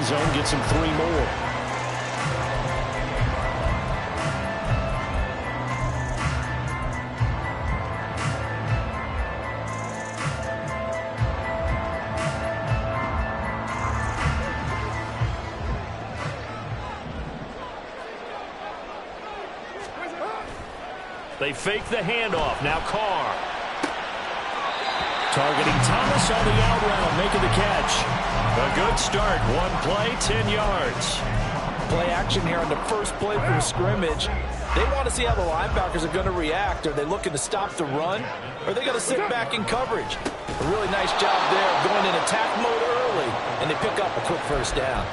end zone, gets him 3 more. They fake the handoff. Now Carr. Targeting Thomas on the out route, making the catch. A good start. 1 play, 10 yards. Play action here on the first play from scrimmage. They want to see how the linebackers are going to react. Are they looking to stop the run? Or are they going to sit back in coverage? A really nice job there, going in attack mode early, and they pick up a quick first down.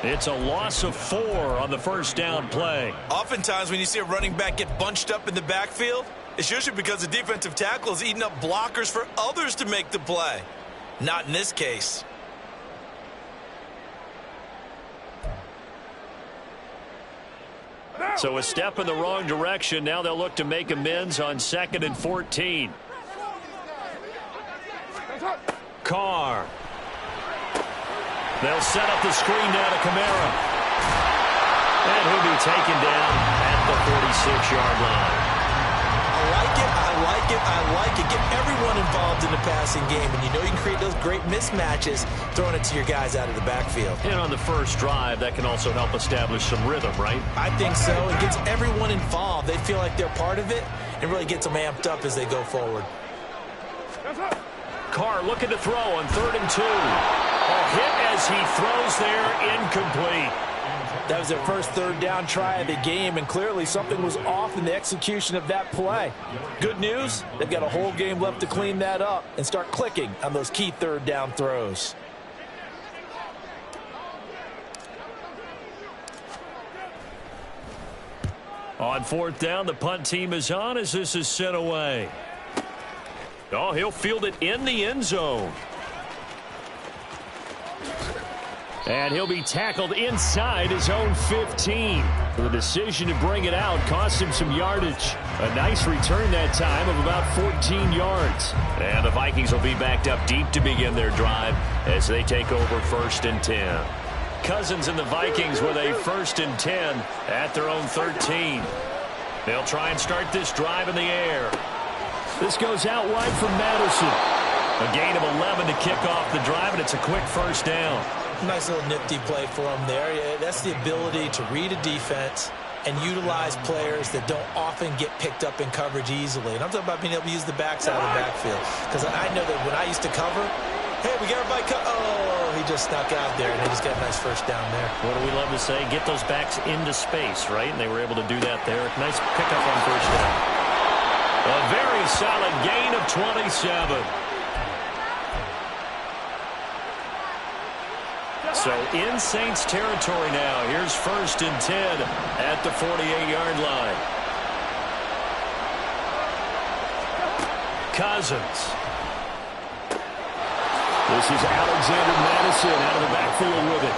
It's a loss of 4 on the first down play. Oftentimes when you see a running back get bunched up in the backfield, it's usually because the defensive tackle is eating up blockers for others to make the play. Not in this case. So a step in the wrong direction. Now they'll look to make amends on 2nd and 14. Carr. They'll set up the screen now to Kamara. And he'll be taken down at the 46-yard line. I like it. Get everyone involved in the passing game. And you know you can create those great mismatches throwing it to your guys out of the backfield. And on the first drive, that can also help establish some rhythm, right? I think so. It gets everyone involved. They feel like they're part of it and really gets them amped up as they go forward. Carr looking to throw on 3rd and 2. A hit as he throws there, incomplete. That was their first 3rd down try of the game, and clearly something was off in the execution of that play. Good news, they've got a whole game left to clean that up and start clicking on those key 3rd down throws. On 4th down, the punt team is on as this is sent away. Oh, he'll field it in the end zone. And he'll be tackled inside his own 15. The decision to bring it out cost him some yardage. A nice return that time of about 14 yards. And the Vikings will be backed up deep to begin their drive as they take over 1st and 10. Cousins and the Vikings with a 1st and 10 at their own 13. They'll try and start this drive in the air. This goes out wide from Madison. A gain of 11 to kick off the drive, and it's a quick first down. Nice little nifty play for him there. Yeah, that's the ability to read a defense and utilize players that don't often get picked up in coverage easily. And I'm talking about being able to use the backside of the backfield. Because I know that when I used to cover, hey, we got everybody cut. Oh, he just snuck out there, and they just got a nice first down there. What do we love to say? Get those backs into space, right? And they were able to do that there. Nice pickup on first down. A very solid gain of 27. So in Saints territory now. Here's 1st and 10 at the 48-yard line. Cousins. This is Alexander Madison out of the backfield with it.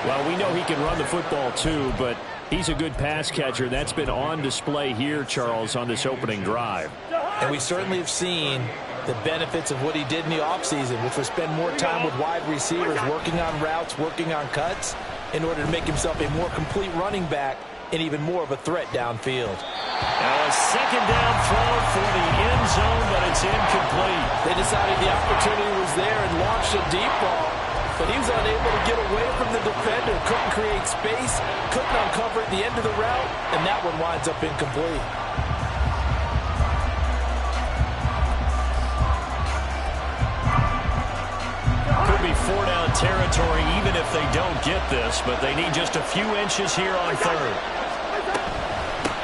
Well, we know he can run the football too, but he's a good pass catcher. That's been on display here, Charles, on this opening drive. And we certainly have seen the benefits of what he did in the offseason, which was spend more time with wide receivers, working on routes, working on cuts, in order to make himself a more complete running back and even more of a threat downfield. Now a 2nd down throw for the end zone, but it's incomplete. They decided the opportunity was there and launched a deep ball, but he was unable to get away from the defender, couldn't create space, couldn't uncover at the end of the route, and that one winds up incomplete. Could be 4-down territory even if they don't get this, but they need just a few inches here on 3rd.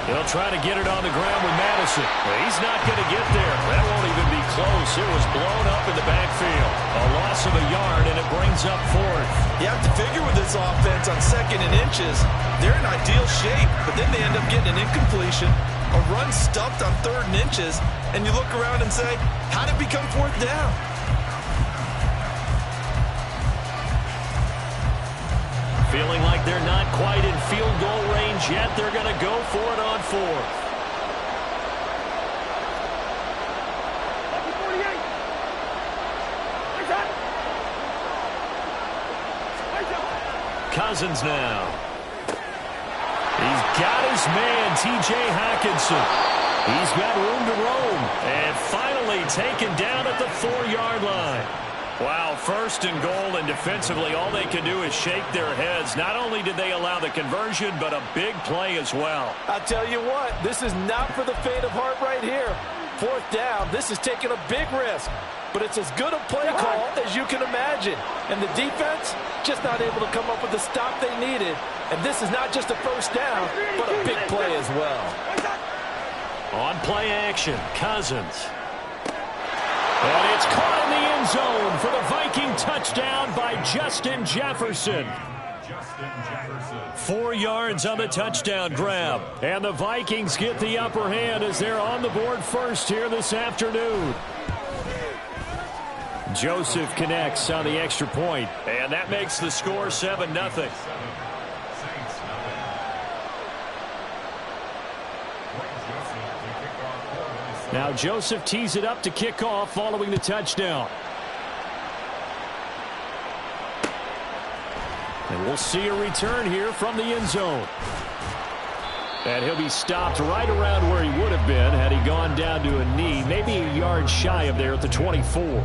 They'll try to get it on the ground with Madison. He's not going to get there. That won't even be close. It was blown up in the backfield. A loss of a yard, and it brings up 4th. You have to figure with this offense on 2nd and inches, they're in ideal shape, but then they end up getting an incompletion, a run stuffed on 3rd and inches, and you look around and say, how did it become 4th down? Feeling like they're not quite in field goal range yet. They're going to go for it on 4th. Cousins now. He's got his man, T.J. Hockenson. He's got room to roam. And finally taken down at the 4-yard line. Wow, 1st and goal, and defensively all they can do is shake their heads. Not only did they allow the conversion, but a big play as well. I'll tell you what, this is not for the faint of heart right here. 4th down, this is taking a big risk. But it's as good a play call as you can imagine. And the defense just not able to come up with the stop they needed. And this is not just a 1st down, but a big play as well. On play action, Cousins. And it's caught in the end zone for the Viking touchdown by Justin Jefferson. 4 yards on the touchdown grab. And the Vikings get the upper hand as they're on the board first here this afternoon. Joseph connects on the extra point. And that makes the score 7-0. Now Joseph tees it up to kick off following the touchdown. And we'll see a return here from the end zone. And he'll be stopped right around where he would have been had he gone down to a knee, maybe a yard shy of there at the 24.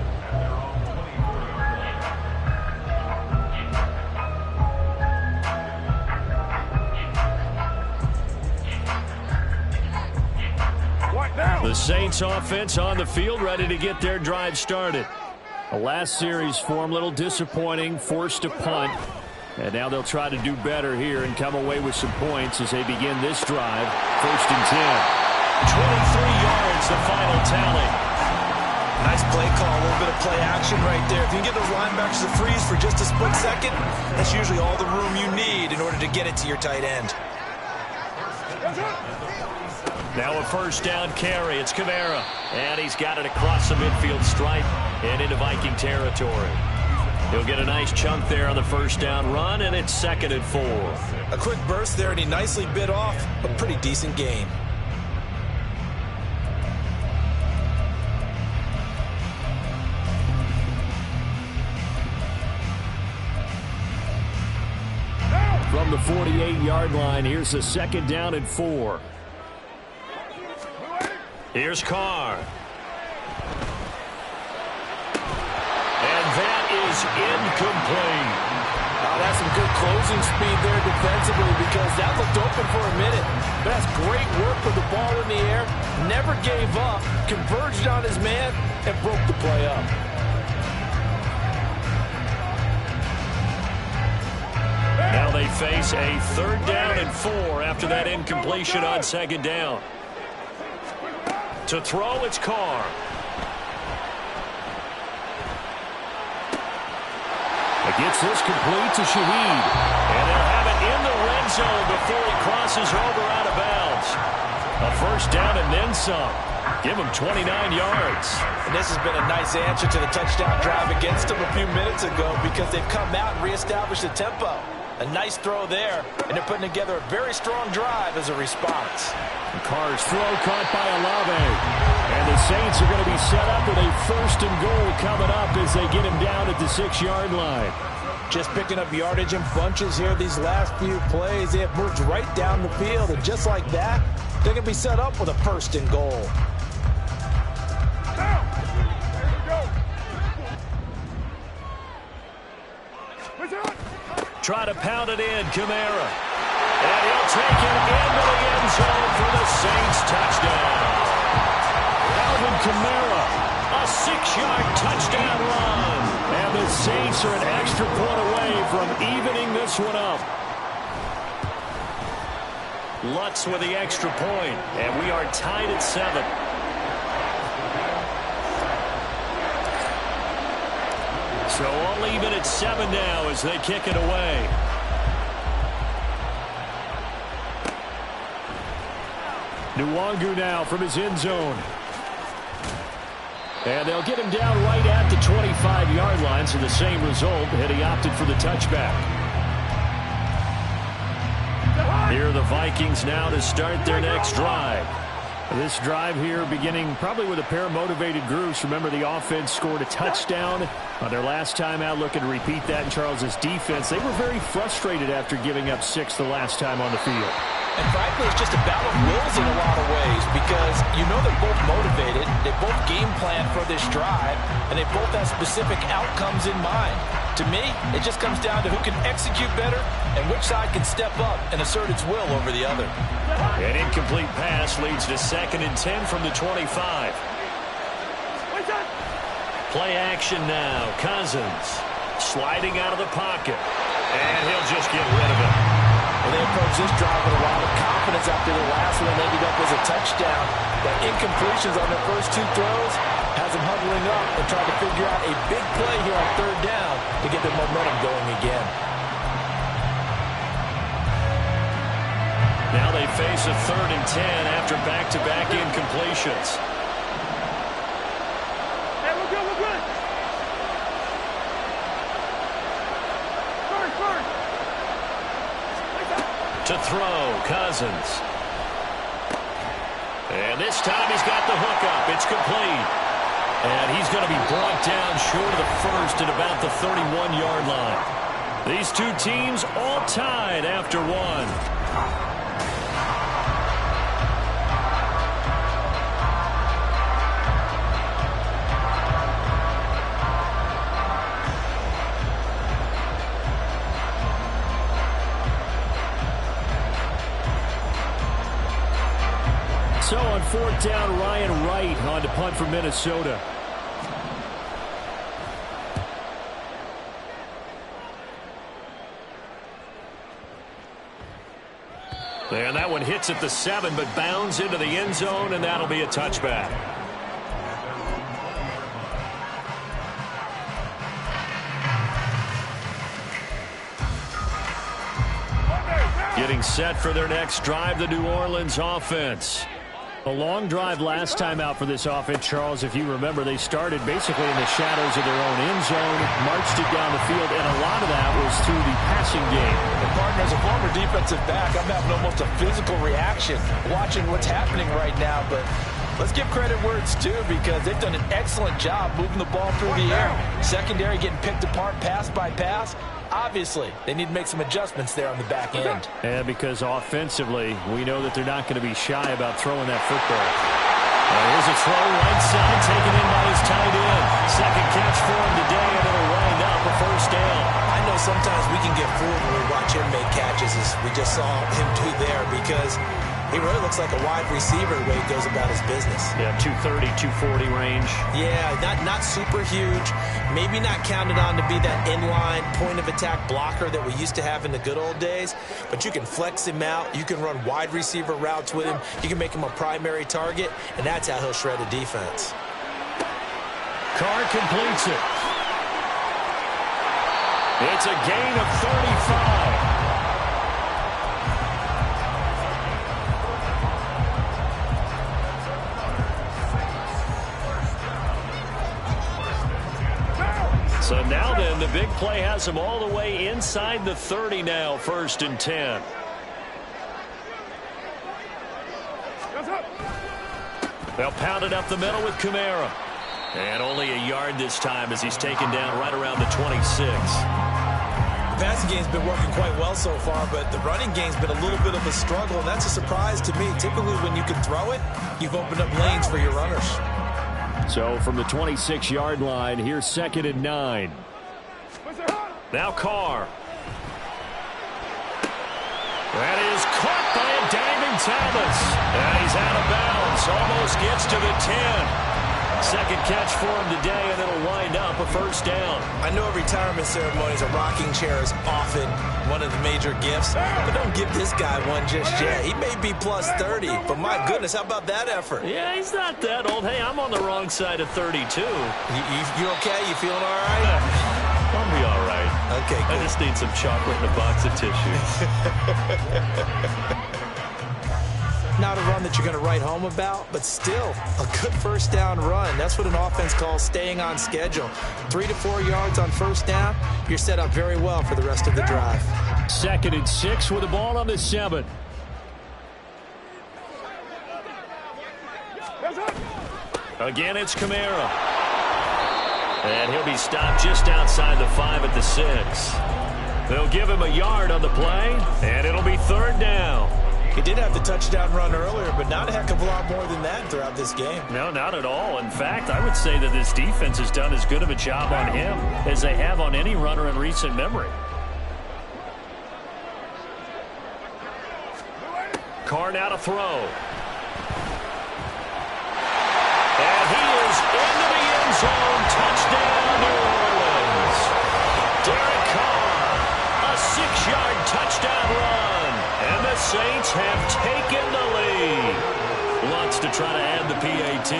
The Saints offense on the field, ready to get their drive started. The last series for them, a little disappointing, forced a punt. And now they'll try to do better here and come away with some points as they begin this drive. 1st and 10. 23 yards, the final tally. Nice play call, a little bit of play action right there. If you can get those linebackers to freeze for just a split second, that's usually all the room you need in order to get it to your tight end. Now a 1st down carry. It's Kamara. And he's got it across the midfield stripe and into Viking territory. He'll get a nice chunk there on the 1st down run, and it's 2nd and 4. A quick burst there, and he nicely bit off a pretty decent gain. From the 48-yard line, here's the 2nd down and 4. Here's Carr. And that is incomplete. Oh, that's some good closing speed there defensively because that looked open for a minute. But that's great work with the ball in the air. Never gave up. Converged on his man and broke the play up. Now they face a 3rd down and 4 after that incompletion on 2nd down. To throw, it's Carr. It gets this complete to Shaheed. And they'll have it in the red zone before he crosses over out of bounds. A 1st down and then some. Give him 29 yards. And this has been a nice answer to the touchdown drive against them a few minutes ago because they've come out and reestablished the tempo. A nice throw there, and they're putting together a very strong drive as a response. And Carr's throw caught by Olave. And the Saints are going to be set up with a 1st and goal coming up as they get him down at the 6-yard line. Just picking up yardage in bunches here these last few plays. They have moved right down the field, and just like that, they're going to be set up with a 1st and goal. Try to pound it in, Kamara. And he'll take it into the end zone for the Saints touchdown. Alvin Kamara, a 6-yard touchdown run. And the Saints are an extra point away from evening this one up. Lutz with the extra point, and we are tied at 7. So all even at 7 now as they kick it away. Nwangu now from his end zone. And they'll get him down right at the 25-yard line, so the same result, and he opted for the touchback. Here are the Vikings now to start their next drive. This drive here beginning probably with a pair of motivated groups. Remember, the offense scored a touchdown on their last time out. Looking to repeat that in Charles's defense. They were very frustrated after giving up 6 the last time on the field. And frankly, it's just a battle of wills in a lot of ways because you know they're both motivated. They both game plan for this drive, and they both have specific outcomes in mind. To me, it just comes down to who can execute better and which side can step up and assert its will over the other. An incomplete pass leads to 2nd and 10 from the 25. Play action now. Cousins sliding out of the pocket. And he'll just get rid of it. Well, they approached this drive with a lot of confidence after the last one ended up as a touchdown. But incompletions on their first 2 throws has them huddling up and trying to figure out a big play here on 3rd down to get their momentum going again. Now they face a 3rd and 10 after back-to-back incompletions. Hey, we're good, we're good. First. To throw, Cousins. And this time he's got the hookup. It's complete. And he's going to be brought down short of the first at about the 31-yard line. These two teams all tied after 1. So on 4th down, Ryan Wright on to punt for Minnesota. And that one hits at the 7, but bounds into the end zone, and that'll be a touchback. Getting set for their next drive, the New Orleans offense. A long drive last time out for this offense, Charles. If you remember, they started basically in the shadows of their own end zone, marched it down the field, and a lot of that was through the passing game. And partner, as a former defensive back, I'm having almost a physical reaction watching what's happening right now. But let's give credit where it's due because they've done an excellent job moving the ball through the air. Secondary getting picked apart pass by pass. Obviously, they need to make some adjustments there on the back end. And because offensively, we know that they're not going to be shy about throwing that football. Here's a throw right side taken in by his tight end. Second catch for him today, and it'll wind up a first down. I know sometimes we can get fooled when we watch him make catches, as we just saw him do there, because he really looks like a wide receiver the way he goes about his business. Yeah, 230, 240 range. Yeah, not super huge. Maybe not counted on to be that inline point-of-attack blocker that we used to have in the good old days. But you can flex him out. You can run wide receiver routes with him. You can make him a primary target, and that's how he'll shred a defense. Carr completes it. It's a gain of 35. So now then, the big play has them all the way inside the 30 now, 1st and 10. They'll pound it up the middle with Kamara. And only a yard this time as he's taken down right around the 26. The passing game's been working quite well so far, but the running game's been a little bit of a struggle, and that's a surprise to me. Typically, when you can throw it, you've opened up lanes for your runners. So from the 26-yard line, here's 2nd and 9. Now Carr. That is caught by a diving Thomas. And he's out of bounds. Almost gets to the 10. Second catch for him today, and it'll wind up a first down. I know at retirement ceremonies, a rocking chair is often one of the major gifts, but don't give this guy one just yet. He may be plus 30, but my goodness, how about that effort? Yeah, he's not that old. Hey, I'm on the wrong side of 32. You okay? You feeling all right? I'll be all right. Okay, good. I just need some chocolate and a box of tissues. Not a run that you're going to write home about, but still a good first down run. That's what an offense calls staying on schedule. 3 to 4 yards on first down, you're set up very well for the rest of the drive. 2nd and 6 with the ball on the 7. Again, it's Kamara. And he'll be stopped just outside the 5 at the 6. They'll give him a yard on the play, and it'll be 3rd down. He did have the touchdown run earlier, but not a heck of a lot more than that throughout this game. No, not at all. In fact, I would say that this defense has done as good of a job on him as they have on any runner in recent memory. Carr now to throw. And he is into the end zone. Touchdown, New Orleans. Derek Carr, a 6-yard touchdown run. And the Saints have taken the lead. Lutz to try to add the PAT.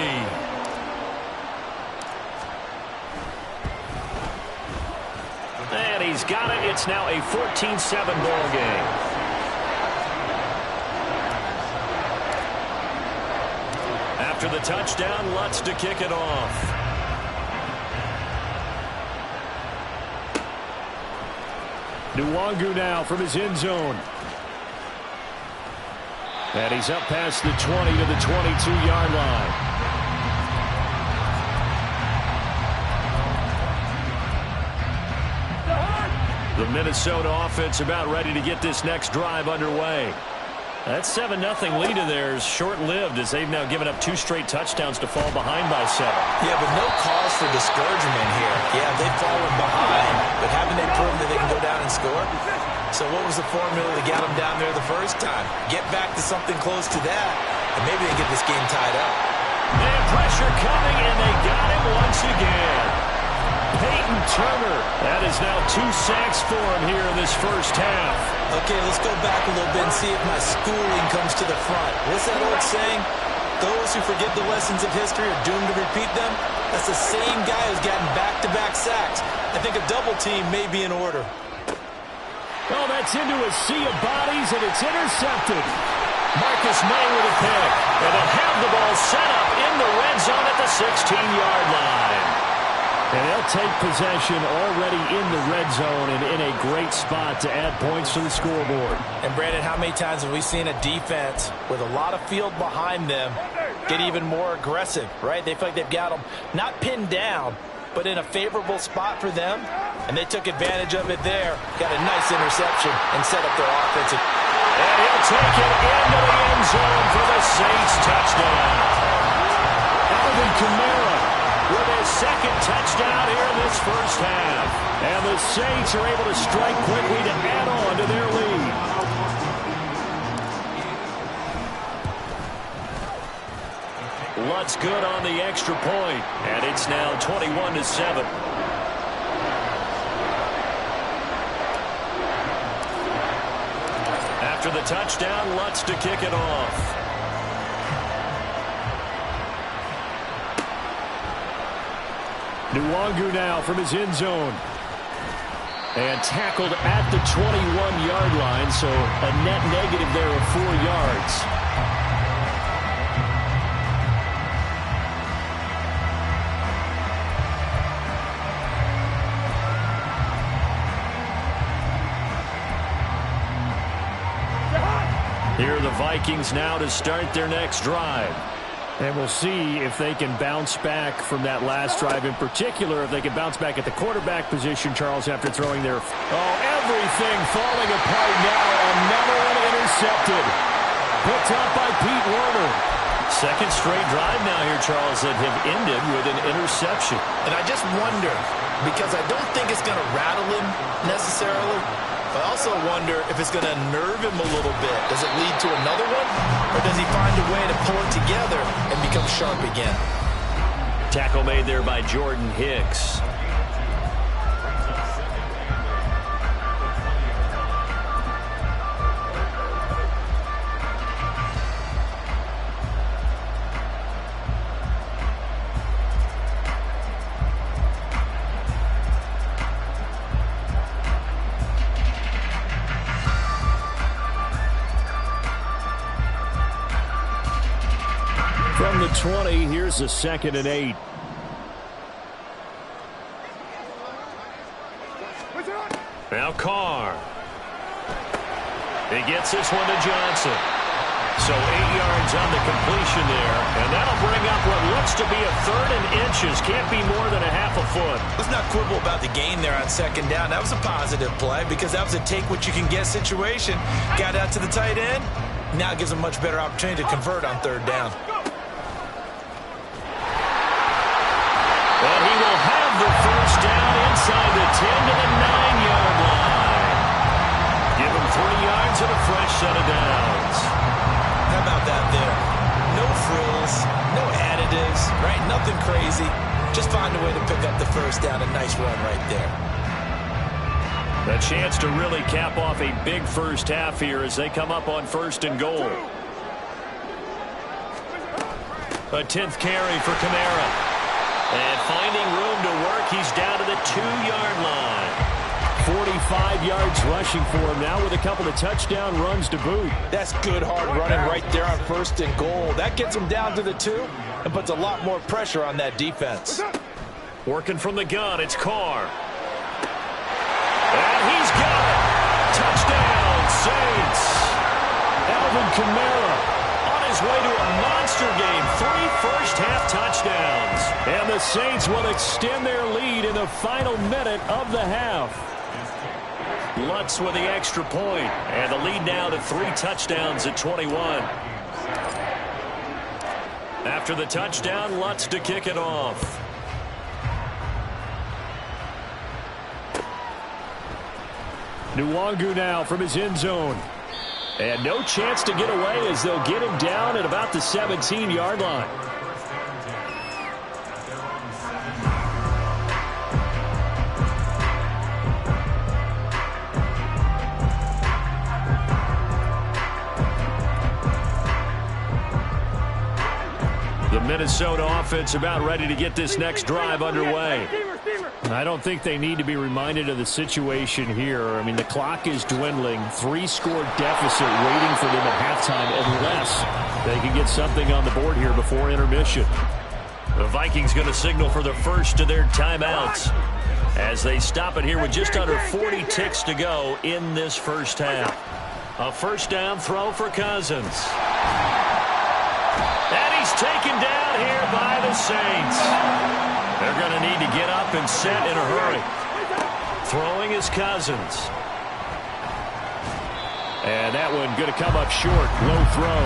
And he's got it. It's now a 14-7 ball game. After the touchdown, Lutz to kick it off. Nwangu now from his end zone. And he's up past the 20 to the 22-yard line. The Minnesota offense about ready to get this next drive underway. That 7-0 lead of theirs short-lived as they've now given up 2 straight touchdowns to fall behind by 7. Yeah, but no cause for discouragement here. Yeah, they've fallen behind, but haven't they proven that they can go down and score? So what was the formula that got them down there the first time? Get back to something close to that, and maybe they get this game tied up. And pressure coming, and they got him once again. Peyton Turner. That is now 2 sacks for him here in this first half. Okay, let's go back a little bit and see if my schooling comes to the front. What's that old saying? Those who forget the lessons of history are doomed to repeat them. That's the same guy who's gotten back-to-back sacks. I think a double team may be in order. Oh, that's into a sea of bodies, and it's intercepted. Marcus May with a pick. And they'll have the ball set up in the red zone at the 16-yard line. And they'll take possession already in the red zone and in a great spot to add points to the scoreboard. And, Brandon, how many times have we seen a defense with a lot of field behind them get even more aggressive, right? They feel like they've got them not pinned down, but in a favorable spot for them, and they took advantage of it there. Got a nice interception and set up their offensive. And he'll take it into the end zone for the Saints touchdown. Alvin Kamara with his second touchdown here in this first half. And the Saints are able to strike quickly to add on to their lead. Lutz good on the extra point, and it's now 21-7. After the touchdown, Lutz to kick it off. Nwangu now from his end zone. And tackled at the 21-yard line, so a net negative there of 4 yards. Here are the Vikings now to start their next drive. And we'll see if they can bounce back from that last drive. In particular, if they can bounce back at the quarterback position, Charles, after throwing their... Oh, everything falling apart now. Another one intercepted. Picked up by Pete Werner. Second straight drive now here, Charles, that have ended with an interception. And I just wonder, because I don't think it's going to rattle him necessarily, I also wonder if it's going to nerve him a little bit. Does it lead to another one? Or does he find a way to pull it together and become sharp again? Tackle made there by Jordan Hicks. From the 20, here's a 2nd and 8. Now Carr. He gets this one to Johnson. So 8 yards on the completion there. And that'll bring up what looks to be a 3rd and inches. Can't be more than a half a foot. Let's not quibble about the gain there on 2nd down. That was a positive play because that was a take-what-you-can-get situation. Got out to the tight end. Now it gives a much better opportunity to convert on 3rd down. And he will have the first down inside the 10 to the 9-yard line. Give him 3 yards and a fresh set of downs. How about that there? No frills, no additives, right? Nothing crazy. Just find a way to pick up the first down. A nice run right there. A chance to really cap off a big first half here as they come up on 1st and goal. A 10th carry for Kamara. And finding room to work, he's down to the 2-yard line. 45 yards rushing for him now with a couple of touchdown runs to boot. That's good hard running right there on 1st and goal. That gets him down to the 2 and puts a lot more pressure on that defense. Working from the gun, it's Carr. And he's got it. Touchdown, Saints. Alvin Kamara on his way to a monster game. 3 first-half touchdowns. And the Saints will extend their lead in the final minute of the half. Lutz with the extra point. And the lead now to 3 touchdowns at 21. After the touchdown, Lutz to kick it off. Nwangu now from his end zone. And no chance to get away as they'll get him down at about the 17-yard line. The Minnesota offense about ready to get this next drive underway. I don't think they need to be reminded of the situation here. I mean, the clock is dwindling. 3-score deficit waiting for them at halftime unless they can get something on the board here before intermission. The Vikings going to signal for the first of their timeouts as they stop it here with just under 40 ticks to go in this first half. A first down throw for Cousins. And he's taken down here by the Saints. They're going to need to get up and set in a hurry. Throwing is Cousins. And that one going to come up short. Low throw.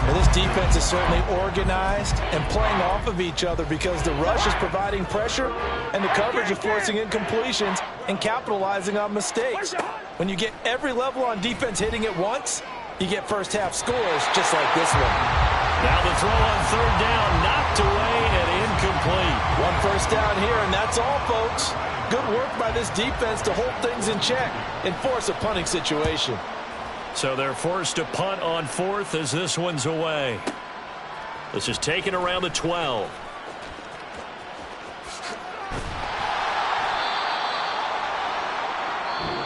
Well, this defense is certainly organized and playing off of each other because the rush is providing pressure and the coverage is forcing incompletions and capitalizing on mistakes. When you get every level on defense hitting at once, you get first-half scores just like this one. Now the throw on 3rd down, knocked away and incomplete. 1 first down here, and that's all, folks. Good work by this defense to hold things in check and force a punting situation. So they're forced to punt on 4th as this one's away. This is taken around the 12.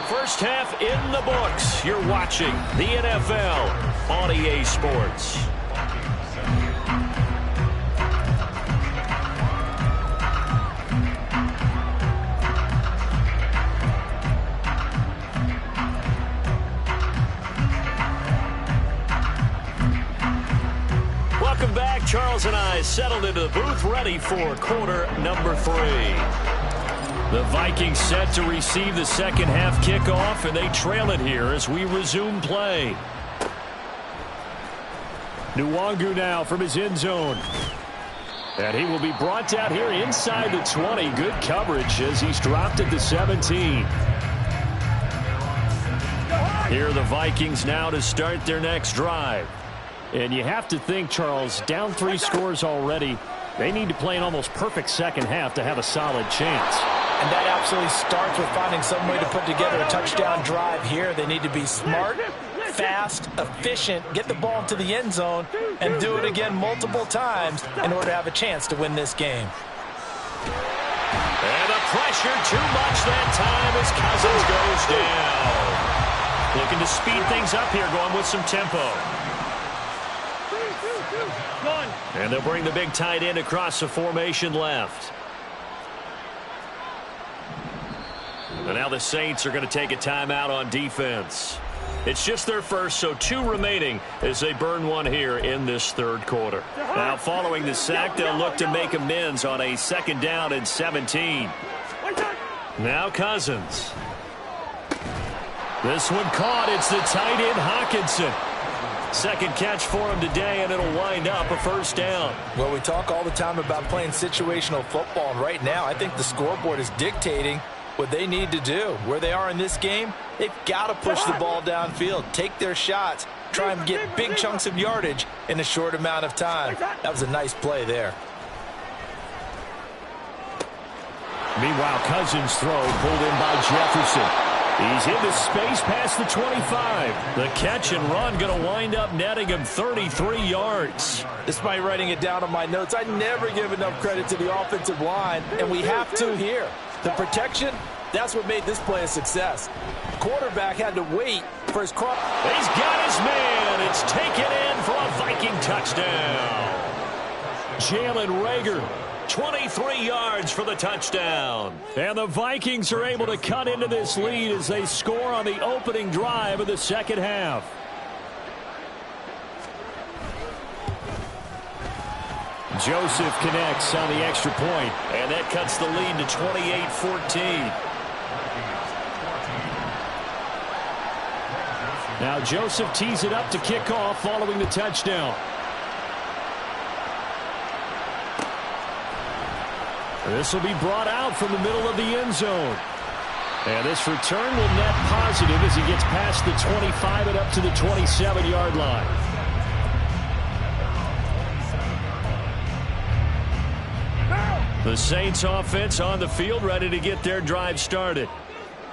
First half in the books. You're watching the NFL on EA Sports. Welcome back. Charles and I settled into the booth ready for quarter number 3. The Vikings set to receive the second half kickoff, and they trail it here as we resume play. Nwangu now from his end zone. And he will be brought down here inside the 20. Good coverage as he's dropped at the 17. Here are the Vikings now to start their next drive. And you have to think, Charles, down 3 scores already. They need to play an almost perfect second half to have a solid chance. And that absolutely starts with finding some way to put together a touchdown drive here. They need to be smart, fast, efficient, get the ball into the end zone, and do it again multiple times in order to have a chance to win this game. And the pressure too much that time as Cousins goes down. Looking to speed things up here, going with some tempo. And they'll bring the big tight end across the formation left. And now the Saints are going to take a timeout on defense. It's just their first, so 2 remaining as they burn one here in this third quarter. Now, following the sack, they'll look to make amends on a 2nd down and 17. Now Cousins. This one caught. It's the tight end, Hockenson. 2nd catch for him today, and it'll wind up a 1st down. Well, we talk all the time about playing situational football, and right now I think the scoreboard is dictating what they need to do. Where they are in this game, they've got to push the ball downfield, take their shots, try and get big chunks of yardage in a short amount of time. That was a nice play there. Meanwhile, Cousins' throw pulled in by Jefferson. He's into space past the 25. The catch and run going to wind up netting him 33 yards. Despite writing it down on my notes, I never give enough credit to the offensive line, and we have to here. The protection, that's what made this play a success. The quarterback had to wait for his cross. He's got his man. It's taken in for a Viking touchdown. Jalen Reagor, 23 yards for the touchdown. And the Vikings are able to cut into this lead as they score on the opening drive of the second half. Joseph connects on the extra point, and that cuts the lead to 28-14. Now Joseph tees it up to kick off following the touchdown. This will be brought out from the middle of the end zone. And this return will net positive as he gets past the 25 and up to the 27-yard line. The Saints offense on the field, ready to get their drive started.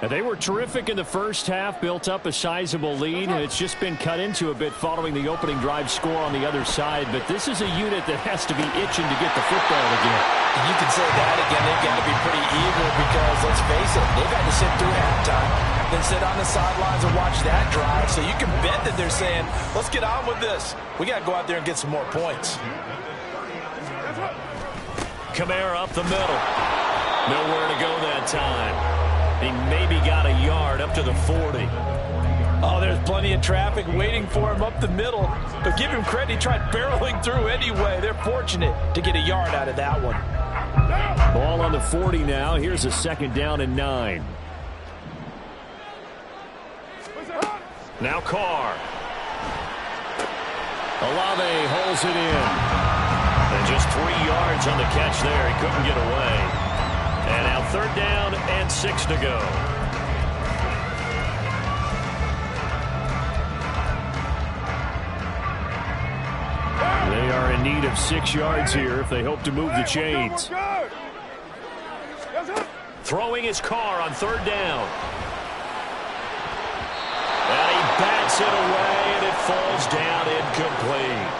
And they were terrific in the first half, built up a sizable lead, and it's just been cut into a bit following the opening drive score on the other side. But this is a unit that has to be itching to get the football again. You can say that again. They've got to be pretty eager because, let's face it, they've had to sit through halftime, then sit on the sidelines and watch that drive. So you can bet that they're saying, let's get on with this. We got to go out there and get some more points. Kamara up the middle. Nowhere to go that time. He maybe got a yard up to the 40. Oh, there's plenty of traffic waiting for him up the middle. But give him credit, he tried barreling through anyway. They're fortunate to get a yard out of that one. Ball on the 40 now. Here's a 2nd down and 9. Now Carr. Olave holds it in. And just 3 yards on the catch there. He couldn't get away. And now 3rd down and 6 to go. They are in need of 6 yards here if they hope to move the chains. Throwing his Carr on 3rd down. And he bats it away, and it falls down incomplete.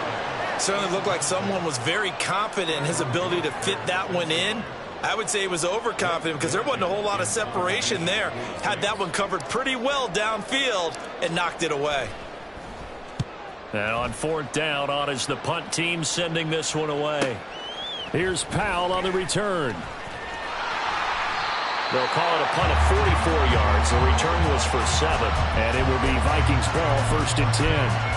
Certainly looked like someone was very confident in his ability to fit that one in. I would say he was overconfident because there wasn't a whole lot of separation there. Had that one covered pretty well downfield and knocked it away. Now on 4th down, on is the punt team sending this one away. Here's Powell on the return. They'll call it a punt of 44 yards. The return was for 7, and it will be Vikings ball, 1st and 10.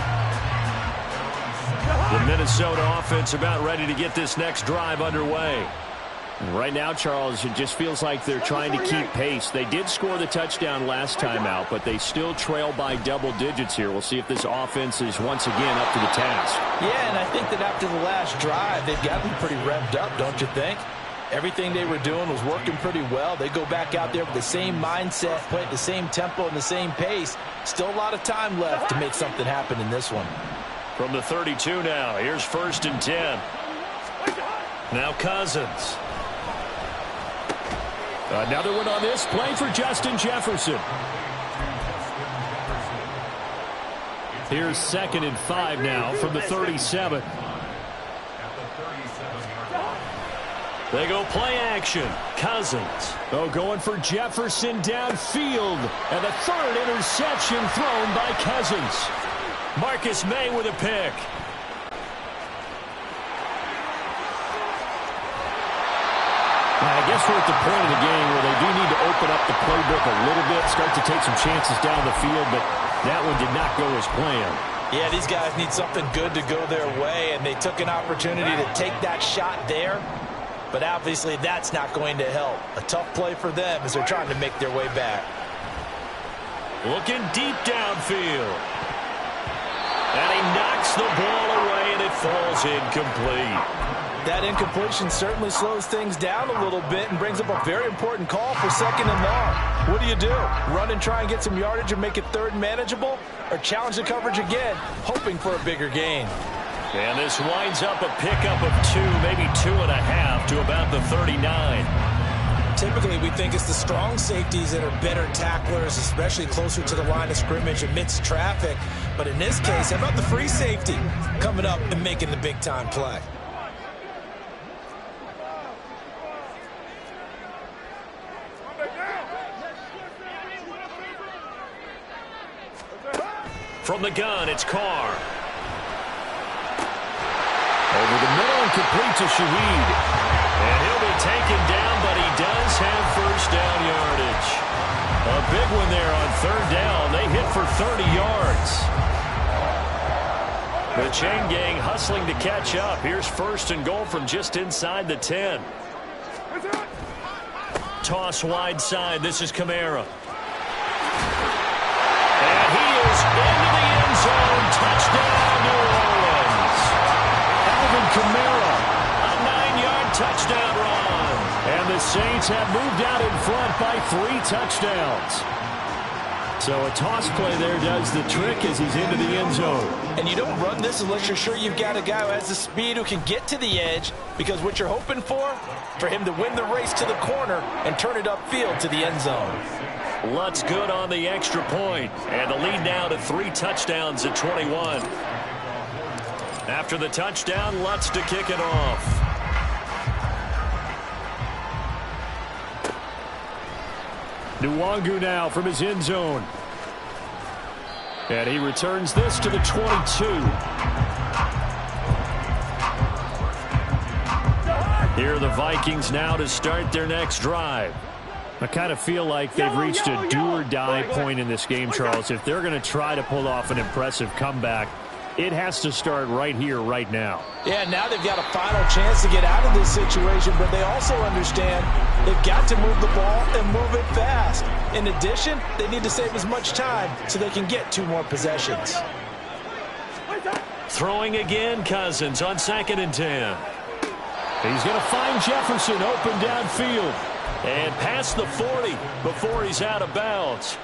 The Minnesota offense about ready to get this next drive underway. Right now, Charles, it just feels like they're trying to keep pace. They did score the touchdown last time out, but they still trail by double digits here. We'll see if this offense is once again up to the task. Yeah, and I think that after the last drive, they've gotten pretty revved up, don't you think? Everything they were doing was working pretty well. They go back out there with the same mindset, play at the same tempo and the same pace. Still a lot of time left to make something happen in this one. From the 32 now, here's 1st and 10. Now Cousins. Another one on this play for Justin Jefferson. Here's 2nd and 5 now from the 37. They go play action. Cousins. Oh, going for Jefferson downfield. And the 3rd interception thrown by Cousins. Marcus May with a pick. I guess we're at the point of the game where they do need to open up the playbook a little bit, start to take some chances down the field, but That one did not go as planned. Yeah, these guys need something good to go their way, and they took an opportunity to take that shot there. But obviously that's not going to help. A tough play for them as they're trying to make their way back. Looking deep downfield. And he knocks the ball away, and it falls incomplete. That incompletion certainly slows things down a little bit and brings up a very important call for 2nd and long. What do? Run and try and get some yardage and make it 3rd and manageable? Or challenge the coverage again, hoping for a bigger gain? And this winds up a pickup of 2, maybe 2.5 to about the 39. Typically, we think it's the strong safeties that are better tacklers, especially closer to the line of scrimmage amidst traffic. But in this case, how about the free safety coming up and making the big-time play? From the gun, it's Carr. Over the middle and complete to Shaheed. And he'll be taken down, but he does have first down yardage. A big one there on 3rd down. They hit for 30 yards. The chain gang hustling to catch up. Here's 1st and goal from just inside the 10. Toss wide side. This is Kamara. And he is into the end zone. Touchdown, New Orleans. Alvin Kamara, a 9-yard touchdown run. And the Saints have moved out in front by 3 touchdowns. So a toss play there does the trick as he's into the end zone. And you don't run this unless you're sure you've got a guy who has the speed who can get to the edge, because what you're hoping for him to win the race to the corner and turn it upfield to the end zone. Lutz good on the extra point, and the lead now to 3 touchdowns at 21. After the touchdown, Lutz to kick it off. Nwangu now from his end zone. And he returns this to the 22. Here are the Vikings now to start their next drive. I kind of feel like they've reached a do-or-die point in this game, Charles. If they're going to try to pull off an impressive comeback, it has to start right here, right now. Yeah, now they've got a final chance to get out of this situation, but they also understand they've got to move the ball and move it fast. In addition, they need to save as much time so they can get 2 more possessions. Throwing again, Cousins on 2nd and 10. He's going to find Jefferson open downfield. And past the 40 before he's out of bounds.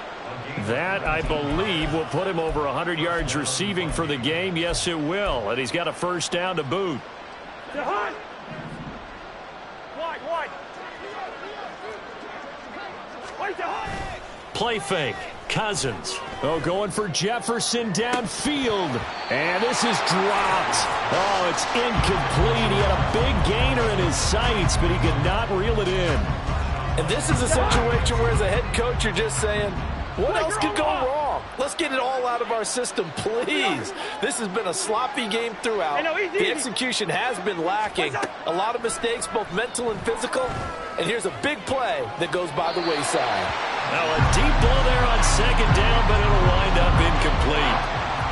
That, I believe, will put him over 100 yards receiving for the game. Yes, it will. And he's got a first down to boot. Play fake. Cousins. Oh, going for Jefferson downfield. And this is dropped. Oh, it's incomplete. He had a big gainer in his sights, but he could not reel it in. And this is a situation where, as a head coach, you're just saying, what else could go wrong? Let's get it all out of our system, please. This has been a sloppy game throughout. The execution has been lacking. A lot of mistakes, both mental and physical. And here's a big play that goes by the wayside. Now a deep ball there on 2nd down, but it'll wind up incomplete.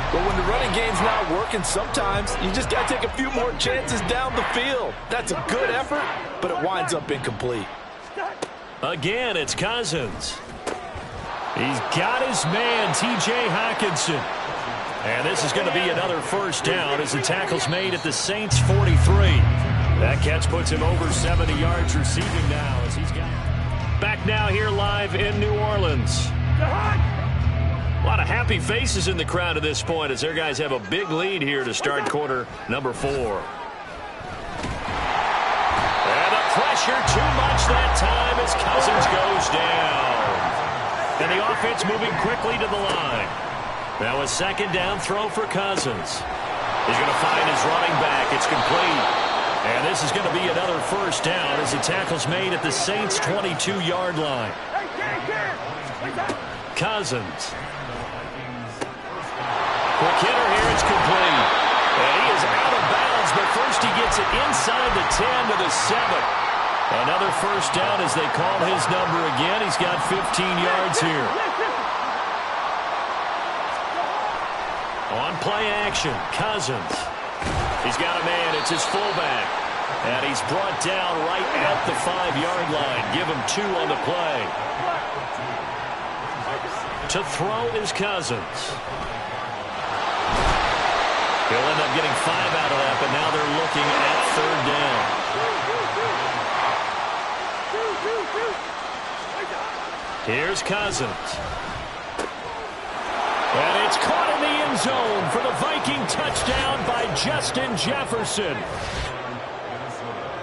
But when the running game's not working, sometimes you just got to take a few more chances down the field. That's a good effort, but it winds up incomplete. Again, it's Cousins. He's got his man, T.J. Hockenson. And this is going to be another first down as the tackle's made at the Saints' 43. That catch puts him over 70 yards receiving now as he's got... Back now here live in New Orleans. A lot of happy faces in the crowd at this point as their guys have a big lead here to start quarter number 4. And the pressure too much that time as Cousins goes down. And the offense moving quickly to the line. Now a 2nd down throw for Cousins. He's going to find his running back. It's complete. And this is going to be another first down as the tackle's made at the Saints' 22-yard line. Cousins. Quick hitter here, it's complete. And he is out of bounds, but first he gets it inside the 10 to the 7. Another first down as they call his number again. He's got 15 yards here. On play action, Cousins. He's got a man. It's his fullback. And he's brought down right at the 5-yard line. Give him 2 on the play. To throw is Cousins. He'll end up getting 5 out of that, but now they're looking at 3rd down. Here's Cousins. And it's caught in the end zone for the Viking touchdown by Justin Jefferson.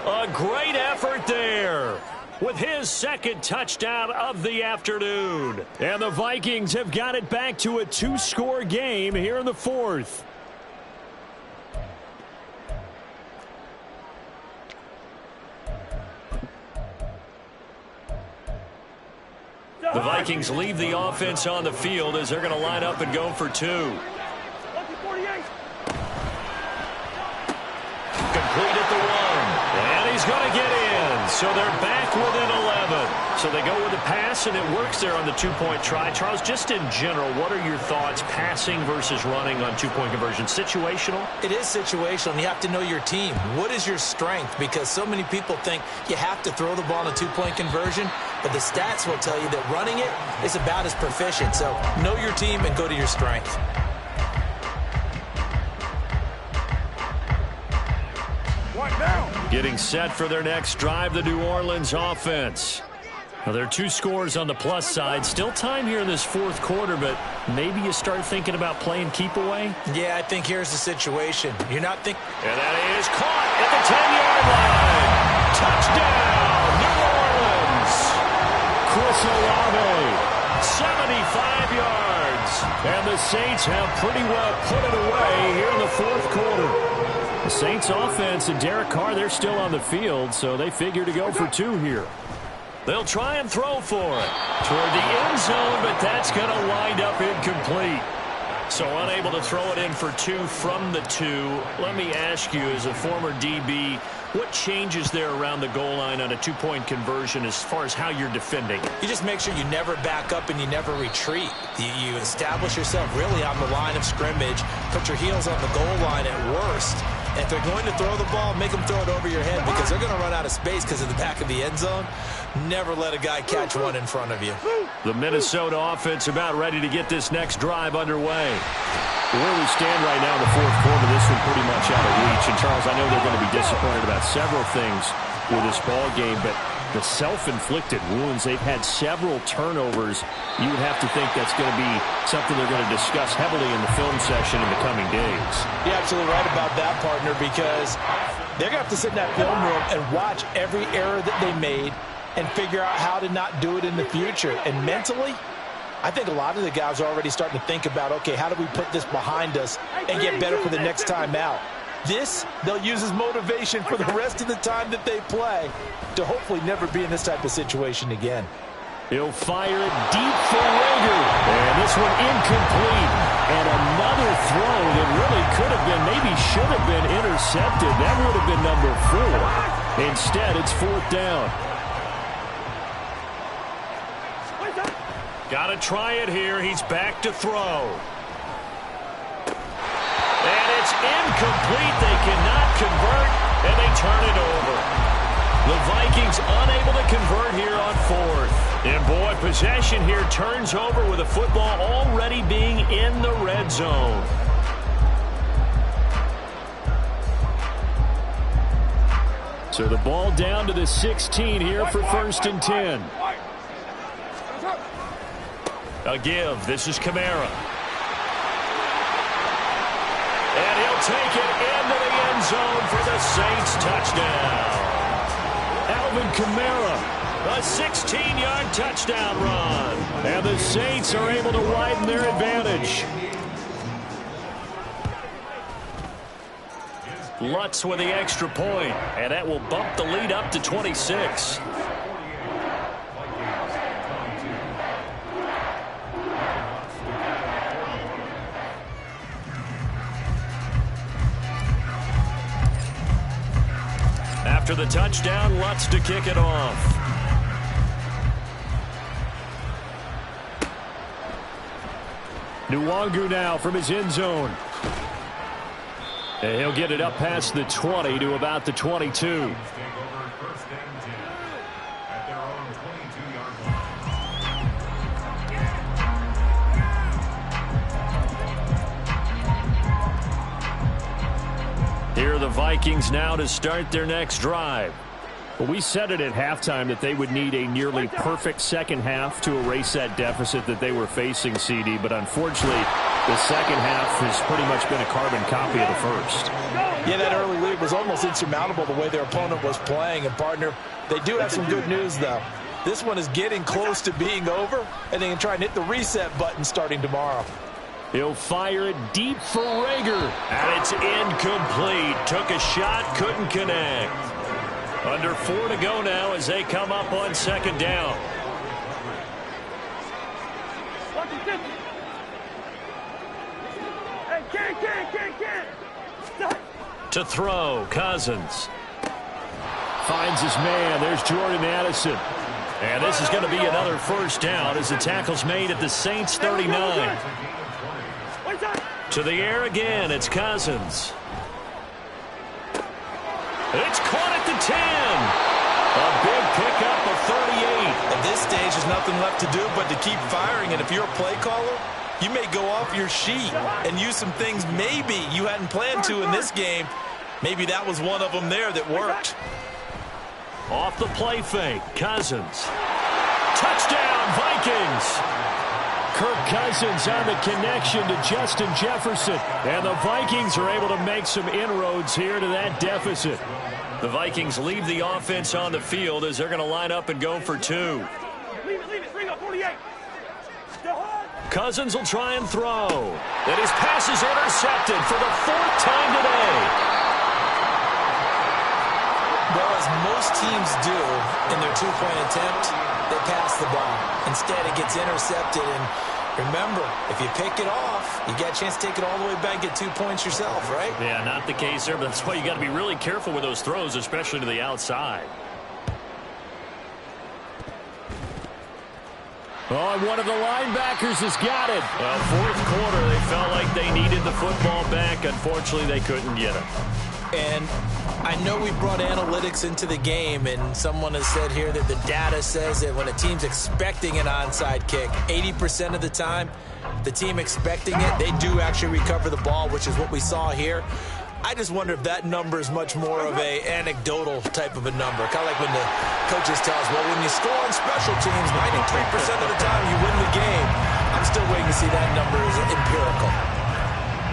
A great effort there with his 2nd touchdown of the afternoon. And the Vikings have got it back to a 2-score game here in the 4th. The Vikings leave the offense on the field as they're going to line up and go for 2. Complete at the 1. And he's going to get in. So they're back within 11. So they go with the pass, and it works there on the 2-point try. Charles, just in general, what are your thoughts passing versus running on 2-point conversion? Situational? It is situational, and you have to know your team. What is your strength? Because so many people think you have to throw the ball in a 2-point conversion, but the stats will tell you that running it is about as proficient. So know your team and go to your strength. Getting set for their next drive, the New Orleans offense. Now, there are 2 scores on the plus side. Still time here in this 4th quarter, but maybe you start thinking about playing keep away? Yeah, I think here's the situation. You're not thinking. And that is caught at the 10-yard line. Touchdown, New Orleans. Chris Olave, 75 yards. And the Saints have pretty well put it away here in the 4th quarter. The Saints offense and Derek Carr, they're still on the field, so they figure to go for 2 here. They'll try and throw for it toward the end zone, but that's going to wind up incomplete. So unable to throw it in for 2 from the 2. Let me ask you, as a former DB, what changes there around the goal line on a 2-point conversion as far as how you're defending? You just make sure you never back up and you never retreat. You establish yourself really on the line of scrimmage, put your heels on the goal line at worst. And if they're going to throw the ball, make them throw it over your head because they're going to run out of space because of the back of the end zone. Never let a guy catch one in front of you. The Minnesota offense about ready to get this next drive underway. Where we stand right now in the 4th quarter, this one pretty much out of reach. And, Charles, I know they're going to be disappointed about several things with this ball game, but the self-inflicted wounds, they've had several turnovers. You would have to think that's going to be something they're going to discuss heavily in the film session in the coming days. You're absolutely right about that, partner, because they're going to have to sit in that film room and watch every error that they made and figure out how to not do it in the future. And mentally, I think a lot of the guys are already starting to think about, okay, how do we put this behind us and get better for the next time out? This, they'll use as motivation for the rest of the time that they play to hopefully never be in this type of situation again. He'll fire it deep for Rager. And this one incomplete. And another throw that really could have been, maybe should have been intercepted. That would have been number 4. Instead, it's 4th down. Got to try it here. He's back to throw. And it's incomplete. They cannot convert, and they turn it over. The Vikings unable to convert here on 4th. And, boy, possession here turns over with the football already being in the red zone. So the ball down to the 16 here for 1st and 10. A give. This is Kamara. And he'll take it into the end zone for the Saints touchdown. Alvin Kamara, a 16-yard touchdown run. And the Saints are able to widen their advantage. Lutz with the extra point, and that will bump the lead up to 26. After the touchdown, Lutz to kick it off. Nwangu now from his end zone. And he'll get it up past the 20 to about the 22. Here are the Vikings now to start their next drive. Well, we said it at halftime that they would need a nearly perfect second half to erase that deficit that they were facing, CD. But unfortunately, the second half has pretty much been a carbon copy of the first. Yeah, that early lead was almost insurmountable the way their opponent was playing. And, partner, they do have some good news, though. This one is getting close to being over, and they can try and hit the reset button starting tomorrow. He'll fire it deep for Rager. And it's incomplete. Took a shot, couldn't connect. Under 4 to go now as they come up on second down. To throw, Cousins. Finds his man. There's Jordan Addison. And this is going to be another first down as the tackle's made at the Saints 39. To the air again, it's Cousins. It's caught at the 10. A big pickup of 38. At this stage, there's nothing left to do but to keep firing. And if you're a play caller, you may go off your sheet and use some things maybe you hadn't planned to in this game. Maybe that was one of them there that worked. Off the play fake, Cousins. Touchdown, Vikings. Kirk Cousins on the connection to Justin Jefferson. And the Vikings are able to make some inroads here to that deficit. The Vikings leave the offense on the field as they're going to line up and go for 2. Leave it. Bring up 48. Cousins will try and throw. And his pass is intercepted for the 4th time today. Well, as most teams do in their two-point attempt, they pass the ball. Instead, it gets intercepted. And remember, if you pick it off, you get a chance to take it all the way back and get 2 points yourself, right? Yeah, not the case there, but that's why you got to be really careful with those throws, especially to the outside. Oh, and one of the linebackers has got it. Well, 4th quarter, they felt like they needed the football back. Unfortunately, they couldn't get it. And I know we brought analytics into the game, and someone has said here that the data says that when a team's expecting an onside kick, 80% of the time, the team expecting it, they do actually recover the ball, which is what we saw here. I just wonder if that number is much more of a anecdotal type of a number. Kind of like when the coaches tell us, well, when you score on special teams, 93% of the time you win the game. I'm still waiting to see that number is empirical.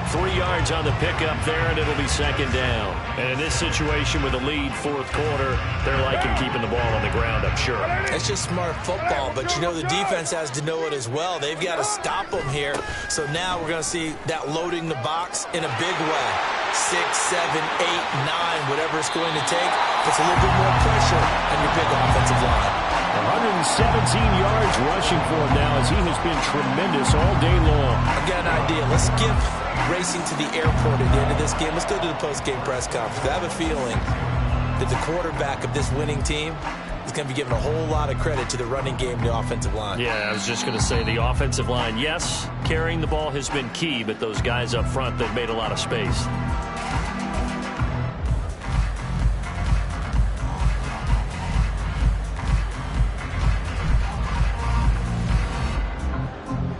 3 yards on the pickup there, and it'll be second down. And in this situation with a lead 4th quarter, they're liking keeping the ball on the ground, I'm sure. It's just smart football, but you know the defense has to know it as well. They've got to stop them here. So now we're going to see that loading the box in a big way. 6, 7, 8, 9, whatever it's going to take. Puts a little bit more pressure on your big offensive line. 117 yards rushing for him now as he has been tremendous all day long. I've got an idea. Let's skip racing to the airport at the end of this game. Let's go to the post-game press conference. I have a feeling that the quarterback of this winning team is going to be given a whole lot of credit to the running game and the offensive line. Yeah, I was just going to say the offensive line, yes, carrying the ball has been key, but those guys up front, they've made a lot of space.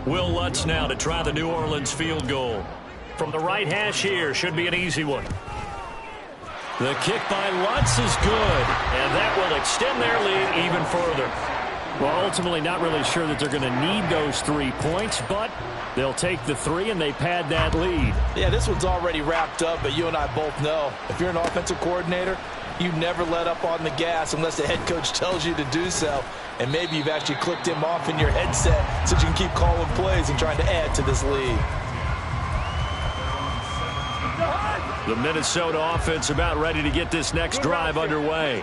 Will Lutz now to try the New Orleans field goal. From the right hash here, should be an easy one. The kick by Lutz is good, and that will extend their lead even further. Well, ultimately not really sure that they're going to need those 3 points, but they'll take the 3 and they pad that lead. Yeah, this one's already wrapped up, but you and I both know if you're an offensive coordinator, you never let up on the gas unless the head coach tells you to do so. And maybe you've actually clicked him off in your headset so you can keep calling plays and trying to add to this lead. The Minnesota offense about ready to get this next drive underway.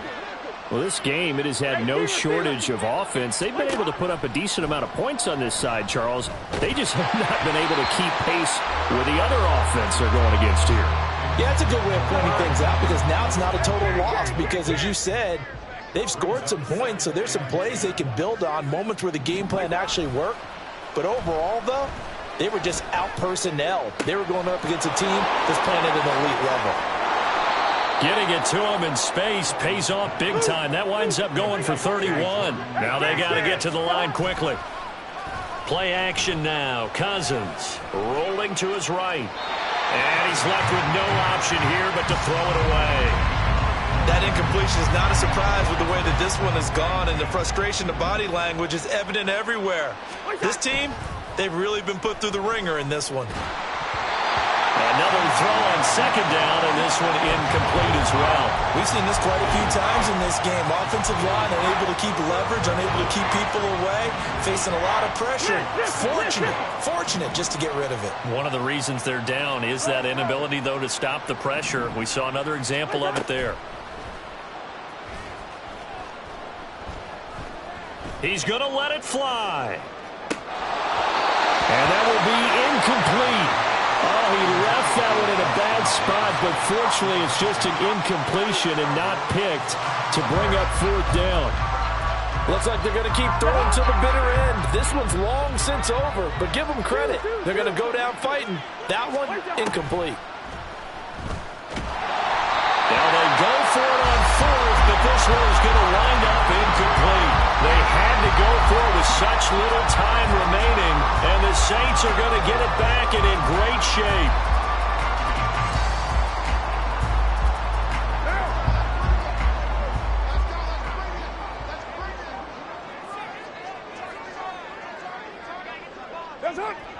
Well, this game, it has had no shortage of offense. They've been able to put up a decent amount of points on this side, Charles. They just have not been able to keep pace with the other offense they're going against here. Yeah, it's a good way of pointing things out because now it's not a total loss because, as you said, they've scored some points, so there's some plays they can build on, moments where the game plan actually worked. But overall, though, They were just out-personnel. They were going up against a team that's playing at an elite level. Getting it to him in space pays off big time. That winds up going for 31. Now they got to get to the line quickly. Play action now. Cousins rolling to his right. And he's left with no option here but to throw it away. That incompletion is not a surprise with the way that this one has gone, and the frustration, the body language is evident everywhere. This team, they've really been put through the ringer in this one. Another throw on second down, and this one incomplete as well. We've seen this quite a few times in this game. Offensive line unable to keep leverage, unable to keep people away, facing a lot of pressure. Fortunate just to get rid of it. One of the reasons they're down is that inability, though, to stop the pressure. We saw another example of it there. He's going to let it fly. And that will be incomplete. Oh, he left that one in a bad spot, but fortunately it's just an incompletion and not picked to bring up fourth down. Looks like they're going to keep throwing to the bitter end. This one's long since over, but give them credit. They're going to go down fighting. That one, incomplete. Now they go for it on fourth, but this one is going to wind up incomplete. They had to go for it with such little time remaining, and the Saints are going to get it back and in great shape.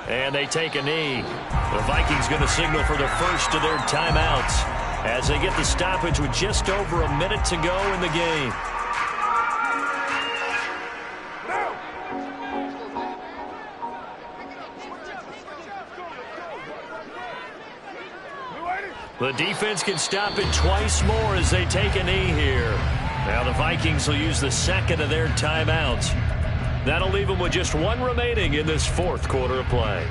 And they take a knee. The Vikings going to signal for the first of their timeouts as they get the stoppage with just over a minute to go in the game. The defense can stop it twice more as they take a knee here. Now the Vikings will use the second of their timeouts. That'll leave them with just one remaining in this fourth quarter of play.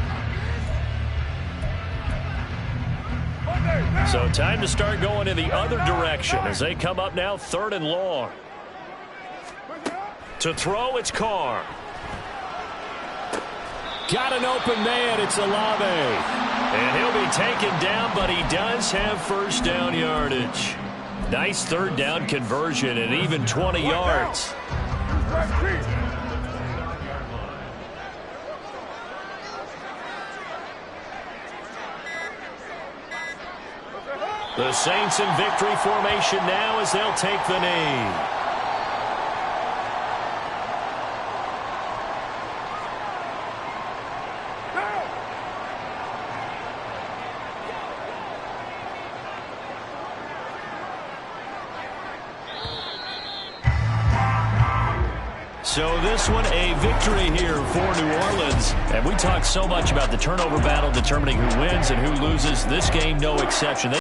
So time to start going in the other direction as they come up now 3rd and long. To throw, it's Carr. Got an open man, it's Olave. And he'll be taken down, but he does have first down yardage. Nice 3rd down conversion and even 20 yards. The Saints in victory formation now as they'll take the knee. So this one a victory here for New Orleans. And we talked so much about the turnover battle determining who wins and who loses. This game, no exception.